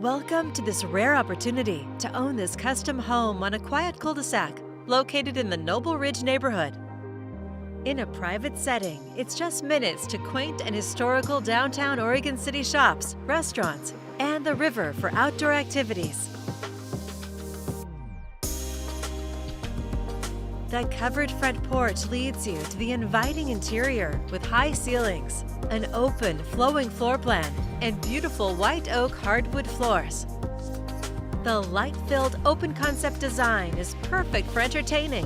Welcome to this rare opportunity to own this custom home on a quiet cul de sac located in the Noble Ridge neighborhood. In a private setting, it's just minutes to quaint and historical downtown Oregon City shops, restaurants, and the river for outdoor activities. The covered front porch leads you to the inviting interior with high ceilings, an open, flowing floor plan, and beautiful white oak hardwood floors. The light-filled, open-concept design is perfect for entertaining.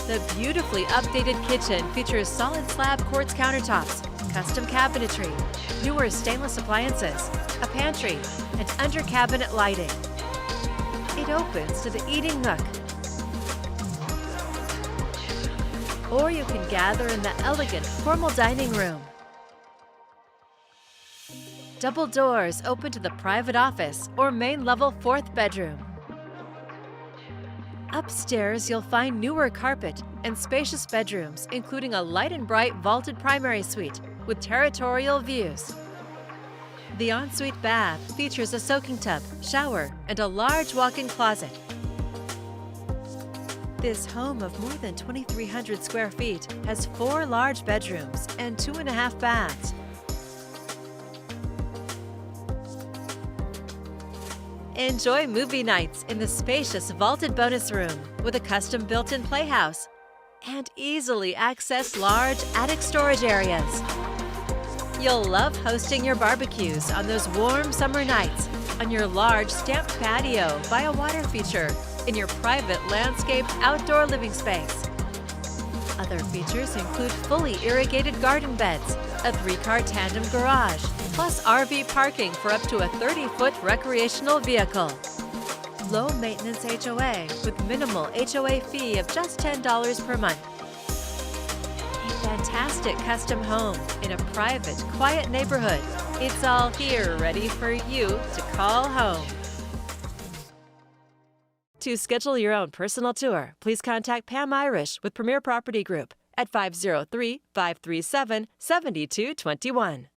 The beautifully updated kitchen features solid slab quartz countertops, custom cabinetry, newer stainless appliances, a pantry, and under-cabinet lighting. It opens to the eating nook. Or you can gather in the elegant, formal dining room. Double doors open to the private office or main level fourth bedroom. Upstairs, you'll find newer carpet and spacious bedrooms, including a light and bright vaulted primary suite with territorial views. The ensuite bath features a soaking tub, shower, and a large walk-in closet. This home of more than 2,300 square feet has 4 large bedrooms and 2.5 baths. Enjoy movie nights in the spacious vaulted bonus room with a custom built-in playhouse and easily access large attic storage areas. You'll love hosting your barbecues on those warm summer nights on your large stamped patio by a water feature in your private landscaped outdoor living space. Other features include fully irrigated garden beds, a 3-car tandem garage, plus RV parking for up to a 30-foot recreational vehicle. Low maintenance HOA with minimal HOA fee of just $10 per month. A fantastic custom home in a private, quiet neighborhood. It's all here ready for you to call home. To schedule your own personal tour, please contact Pam Irish with Premier Property Group at 503-537-7221.